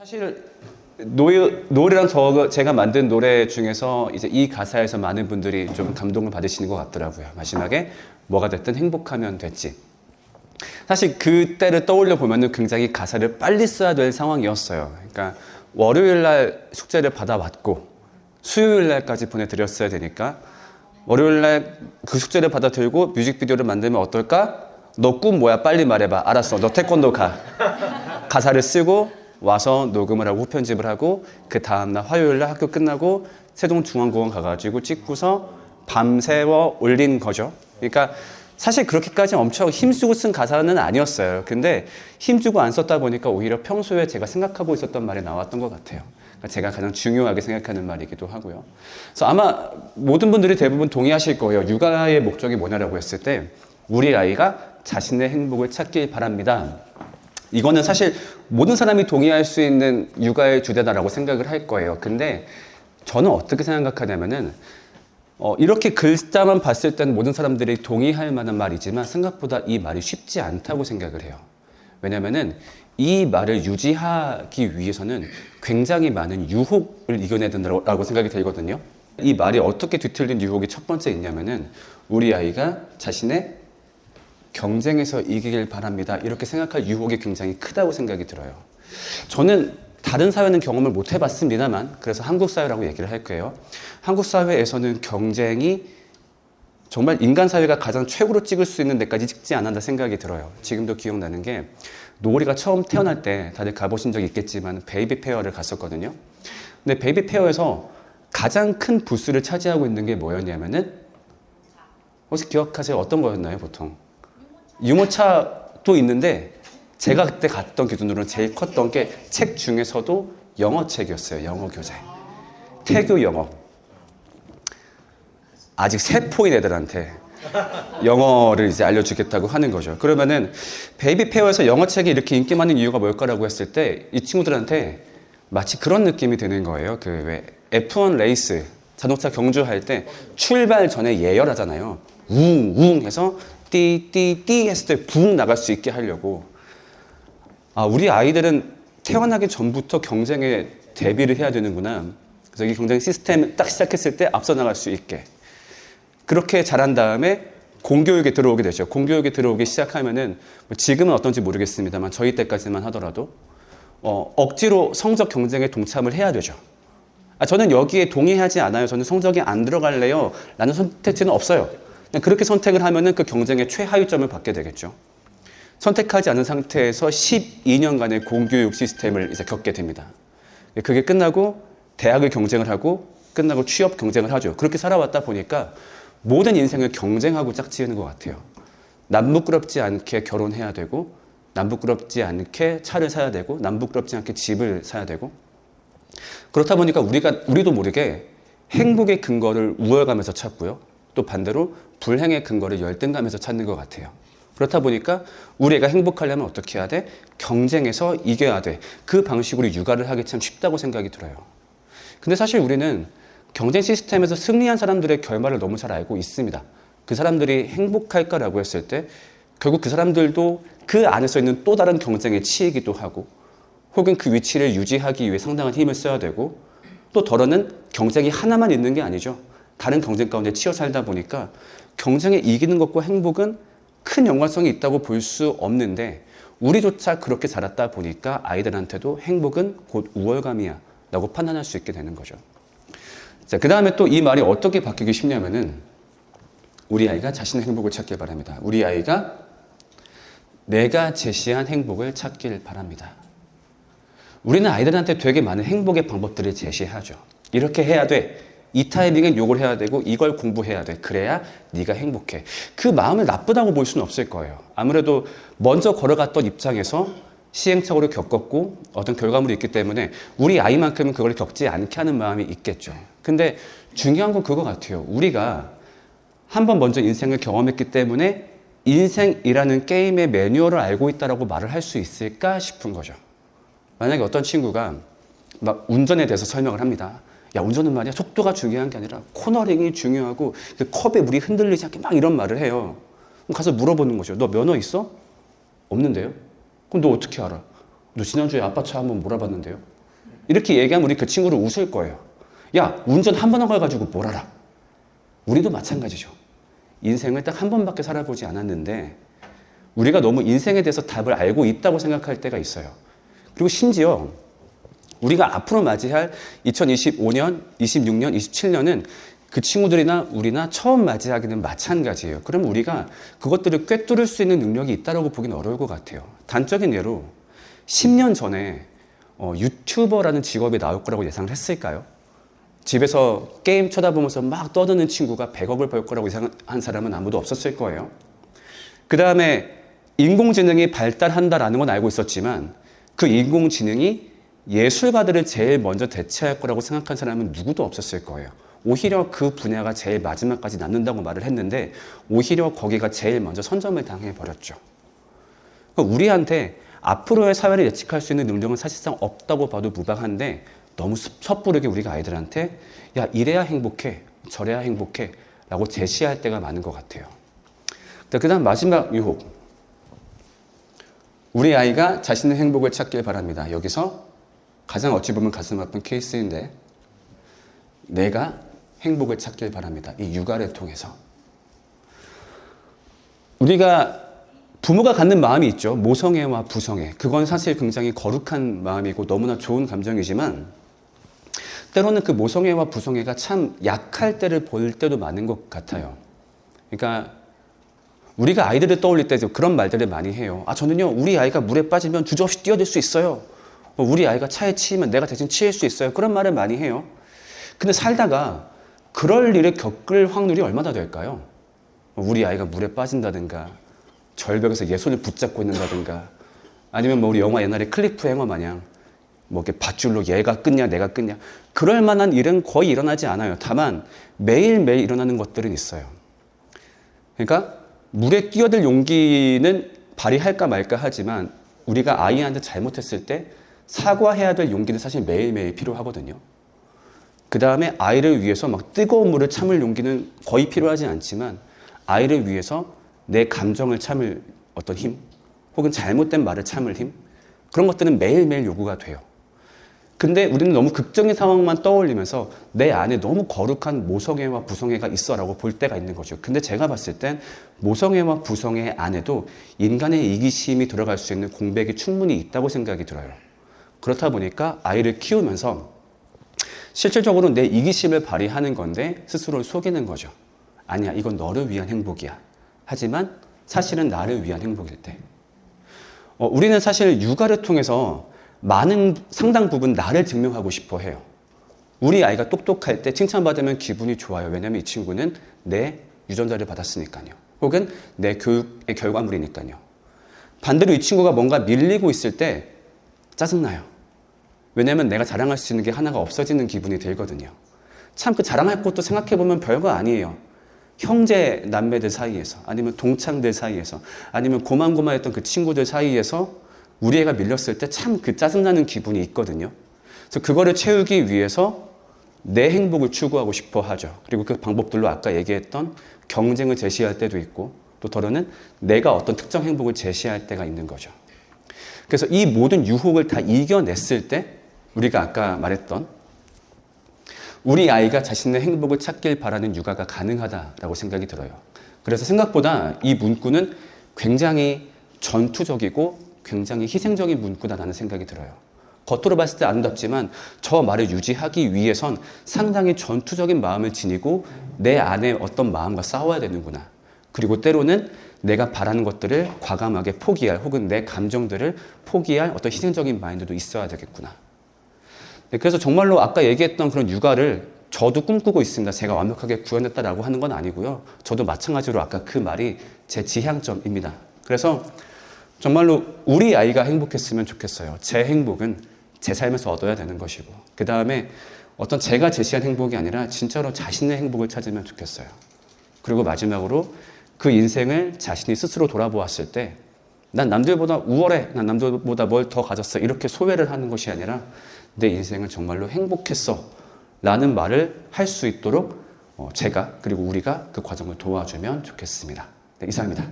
사실 노래랑 제가 만든 노래 중에서 이제 이 가사에서 많은 분들이 좀 감동을 받으시는 것 같더라고요. 마지막에 뭐가 됐든 행복하면 됐지. 사실 그때를 떠올려 보면은 굉장히 가사를 빨리 써야 될 상황이었어요. 그러니까 월요일 날 숙제를 받아왔고 수요일 날까지 보내드렸어야 되니까 월요일 날 그 숙제를 받아들고 뮤직비디오를 만들면 어떨까? 너 꿈 뭐야? 빨리 말해봐. 알았어. 너 태권도 가. 가사를 쓰고 와서 녹음을 하고 편집을 하고 그 다음날 화요일 날 학교 끝나고 세종중앙공원 가가지고 찍고서 밤새워 올린 거죠. 그러니까 사실 그렇게까지 엄청 힘쓰고 쓴 가사는 아니었어요. 근데 힘주고 안 썼다 보니까 오히려 평소에 제가 생각하고 있었던 말이 나왔던 것 같아요. 그러니까 제가 가장 중요하게 생각하는 말이기도 하고요. 그래서 아마 모든 분들이 대부분 동의하실 거예요. 육아의 목적이 뭐냐라고 했을 때 우리 아이가 자신의 행복을 찾길 바랍니다. 이거는 사실 모든 사람이 동의할 수 있는 육아의 주제다라고 생각을 할 거예요. 근데 저는 어떻게 생각하냐면은 이렇게 글자만 봤을 때는 모든 사람들이 동의할 만한 말이지만 생각보다 이 말이 쉽지 않다고 생각을 해요. 왜냐면은 이 말을 유지하기 위해서는 굉장히 많은 유혹을 이겨내야 된다고 생각이 들거든요. 이 말이 어떻게 뒤틀린 유혹이 첫 번째 있냐면은 우리 아이가 자신의 경쟁에서 이기길 바랍니다. 이렇게 생각할 유혹이 굉장히 크다고 생각이 들어요. 저는 다른 사회는 경험을 못 해봤습니다만 그래서 한국 사회라고 얘기를 할 거예요. 한국 사회에서는 경쟁이 정말 인간 사회가 가장 최고로 찍을 수 있는 데까지 찍지 않았다 생각이 들어요. 지금도 기억나는 게 노을이가 처음 태어날 때 다들 가보신 적 있겠지만 베이비 페어를 갔었거든요. 근데 베이비 페어에서 가장 큰 부스를 차지하고 있는 게 뭐였냐면은 혹시 기억하세요? 어떤 거였나요 보통? 유모차도 있는데 제가 그때 갔던 기준으로는 제일 컸던 게 책 중에서도 영어 책이었어요. 영어 교재. 태교 영어. 아직 세포인 애들한테 영어를 이제 알려주겠다고 하는 거죠. 그러면은 베이비 페어에서 영어 책이 이렇게 인기 많은 이유가 뭘까라고 했을 때 이 친구들한테 마치 그런 느낌이 드는 거예요. 그 왜 F1 레이스 자동차 경주할 때 출발 전에 예열하잖아요. 웅웅 해서 띠띠띠 했을 때 붕 나갈 수 있게 하려고. 우리 아이들은 태어나기 전부터 경쟁에 대비를 해야 되는구나. 그래서 이 경쟁 시스템 딱 시작했을 때 앞서 나갈 수 있게. 그렇게 잘한 다음에 공교육에 들어오게 되죠. 공교육에 들어오기 시작하면은 지금은 어떤지 모르겠습니다만 저희 때까지만 하더라도 억지로 성적 경쟁에 동참을 해야 되죠. 저는 여기에 동의하지 않아요. 저는 성적이 안 들어갈래요. 라는 선택지는 없어요. 그냥 그렇게 선택을 하면은 그 경쟁의 최하위점을 받게 되겠죠. 선택하지 않은 상태에서 12년간의 공교육 시스템을 이제 겪게 됩니다. 그게 끝나고 대학을 경쟁을 하고 끝나고 취업 경쟁을 하죠. 그렇게 살아왔다 보니까 모든 인생을 경쟁하고 짝지으는 것 같아요. 남 부끄럽지 않게 결혼해야 되고 남 부끄럽지 않게 차를 사야 되고 남 부끄럽지 않게 집을 사야 되고 그렇다 보니까 우리도 모르게 행복의 근거를 우월감에서 찾고요. 또 반대로 불행의 근거를 열등감에서 찾는 것 같아요. 그렇다 보니까 우리 애가 행복하려면 어떻게 해야 돼? 경쟁에서 이겨야 돼. 그 방식으로 육아를 하기 참 쉽다고 생각이 들어요. 근데 사실 우리는 경쟁 시스템에서 승리한 사람들의 결말을 너무 잘 알고 있습니다. 그 사람들이 행복할까라고 했을 때 결국 그 사람들도 그 안에서 있는 또 다른 경쟁에 치이기도 하고 혹은 그 위치를 유지하기 위해 상당한 힘을 써야 되고 또 덜어는 경쟁이 하나만 있는 게 아니죠. 다른 경쟁 가운데 치여 살다 보니까 경쟁에 이기는 것과 행복은 큰 연관성이 있다고 볼 수 없는데 우리조차 그렇게 자랐다 보니까 아이들한테도 행복은 곧 우월감이야 라고 판단할 수 있게 되는 거죠. 자, 그 다음에 또 이 말이 어떻게 바뀌기 쉽냐면은 우리 아이가 자신의 행복을 찾길 바랍니다. 우리 아이가 내가 제시한 행복을 찾길 바랍니다. 우리는 아이들한테 되게 많은 행복의 방법들을 제시하죠. 이렇게 해야 돼. 이 타이밍엔 요걸 해야 되고 이걸 공부해야 돼. 그래야 네가 행복해. 그 마음을 나쁘다고 볼 수는 없을 거예요. 아무래도 먼저 걸어갔던 입장에서 시행착오를 겪었고 어떤 결과물이 있기 때문에 우리 아이만큼은 그걸 겪지 않게 하는 마음이 있겠죠. 근데 중요한 건 그거 같아요. 우리가 한번 먼저 인생을 경험했기 때문에 인생이라는 게임의 매뉴얼을 알고 있다라고 말을 할 수 있을까 싶은 거죠. 만약에 어떤 친구가 막 운전에 대해서 설명을 합니다. 야, 운전은 말이야 속도가 중요한 게 아니라 코너링이 중요하고 그 컵에 물이 흔들리지 않게 막 이런 말을 해요. 그럼 가서 물어보는 거죠. 너 면허 있어? 없는데요? 그럼 너 어떻게 알아? 너 지난주에 아빠 차 한번 몰아봤는데요? 이렇게 얘기하면 우리 그 친구를 웃을 거예요. 야, 운전 한 번 한 걸 가지고 뭘 알아? 우리도 마찬가지죠. 인생을 딱 한 번밖에 살아보지 않았는데 우리가 너무 인생에 대해서 답을 알고 있다고 생각할 때가 있어요. 그리고 심지어 우리가 앞으로 맞이할 2025년, 26년, 27년은 그 친구들이나 우리나 처음 맞이하기는 마찬가지예요. 그럼 우리가 그것들을 꿰뚫을 수 있는 능력이 있다고 보기는 어려울 것 같아요. 단적인 예로 10년 전에 유튜버라는 직업이 나올 거라고 예상을 했을까요? 집에서 게임 쳐다보면서 막 떠드는 친구가 100억을 벌 거라고 예상한 사람은 아무도 없었을 거예요. 그 다음에 인공지능이 발달한다라는 건 알고 있었지만 그 인공지능이 예술가들을 제일 먼저 대체할 거라고 생각한 사람은 누구도 없었을 거예요. 오히려 그 분야가 제일 마지막까지 남는다고 말을 했는데 오히려 거기가 제일 먼저 선점을 당해버렸죠. 그러니까 우리한테 앞으로의 사회를 예측할 수 있는 능력은 사실상 없다고 봐도 무방한데 너무 섣부르게 우리가 아이들한테 야, 이래야 행복해, 저래야 행복해 라고 제시할 때가 많은 것 같아요. 그 다음 마지막 유혹. 우리 아이가 자신의 행복을 찾길 바랍니다. 여기서 가장 어찌 보면 가슴 아픈 케이스인데 내가 행복을 찾길 바랍니다. 이 육아를 통해서. 우리가 부모가 갖는 마음이 있죠. 모성애와 부성애. 그건 사실 굉장히 거룩한 마음이고 너무나 좋은 감정이지만 때로는 그 모성애와 부성애가 참 약할 때를 볼 때도 많은 것 같아요. 그러니까 우리가 아이들을 떠올릴 때 그런 말들을 많이 해요. 저는요, 우리 아이가 물에 빠지면 주저없이 뛰어들 수 있어요. 우리 아이가 차에 치이면 내가 대신 치일 수 있어요. 그런 말을 많이 해요. 근데 살다가 그럴 일을 겪을 확률이 얼마나 될까요? 우리 아이가 물에 빠진다든가 절벽에서 예손을 붙잡고 있는다든가 아니면 우리 영화 옛날에 클리프 행어 마냥 이렇게 밧줄로 얘가 끊냐 내가 끊냐 그럴 만한 일은 거의 일어나지 않아요. 다만 매일매일 일어나는 것들은 있어요. 그러니까 물에 뛰어들 용기는 발휘할까 말까 하지만 우리가 아이한테 잘못했을 때 사과해야 될 용기는 사실 매일매일 필요하거든요. 그 다음에 아이를 위해서 막 뜨거운 물을 참을 용기는 거의 필요하지 않지만 아이를 위해서 내 감정을 참을 어떤 힘 혹은 잘못된 말을 참을 힘 그런 것들은 매일매일 요구가 돼요. 근데 우리는 너무 극적인 상황만 떠올리면서 내 안에 너무 거룩한 모성애와 부성애가 있어라고 볼 때가 있는 거죠. 근데 제가 봤을 땐 모성애와 부성애 안에도 인간의 이기심이 들어갈 수 있는 공백이 충분히 있다고 생각이 들어요. 그렇다 보니까 아이를 키우면서 실질적으로 내 이기심을 발휘하는 건데 스스로를 속이는 거죠. 아니야, 이건 너를 위한 행복이야. 하지만 사실은 나를 위한 행복일 때. 우리는 사실 육아를 통해서 상당 부분 나를 증명하고 싶어 해요. 우리 아이가 똑똑할 때 칭찬받으면 기분이 좋아요. 왜냐하면 이 친구는 내 유전자를 받았으니까요. 혹은 내 교육의 결과물이니까요. 반대로 이 친구가 뭔가 밀리고 있을 때 짜증나요. 왜냐하면 내가 자랑할 수 있는 게 하나가 없어지는 기분이 들거든요. 참 그 자랑할 것도 생각해보면 별거 아니에요. 형제 남매들 사이에서 아니면 동창들 사이에서 아니면 고만고만했던 그 친구들 사이에서 우리 애가 밀렸을 때 참 그 짜증나는 기분이 있거든요. 그래서 그거를 채우기 위해서 내 행복을 추구하고 싶어 하죠. 그리고 그 방법들로 아까 얘기했던 경쟁을 제시할 때도 있고 또 더러는 내가 어떤 특정 행복을 제시할 때가 있는 거죠. 그래서 이 모든 유혹을 다 이겨냈을 때 우리가 아까 말했던 우리 아이가 자신의 행복을 찾길 바라는 육아가 가능하다라고 생각이 들어요. 그래서 생각보다 이 문구는 굉장히 전투적이고 굉장히 희생적인 문구다라는 생각이 들어요. 겉으로 봤을 때 아름답지만 저 말을 유지하기 위해선 상당히 전투적인 마음을 지니고 내 안에 어떤 마음과 싸워야 되는구나. 그리고 때로는 내가 바라는 것들을 과감하게 포기할 혹은 내 감정들을 포기할 어떤 희생적인 마인드도 있어야 되겠구나. 그래서 정말로 아까 얘기했던 그런 육아를 저도 꿈꾸고 있습니다. 제가 완벽하게 구현했다라고 하는 건 아니고요. 저도 마찬가지로 아까 그 말이 제 지향점입니다. 그래서 정말로 우리 아이가 행복했으면 좋겠어요. 제 행복은 제 삶에서 얻어야 되는 것이고 그 다음에 어떤 제가 제시한 행복이 아니라 진짜로 자신의 행복을 찾으면 좋겠어요. 그리고 마지막으로 그 인생을 자신이 스스로 돌아보았을 때 난 남들보다 우월해, 난 남들보다 뭘 더 가졌어 이렇게 소외를 하는 것이 아니라 내 인생은 정말로 행복했어 라는 말을 할 수 있도록 제가 그리고 우리가 그 과정을 도와주면 좋겠습니다. 네, 이상입니다.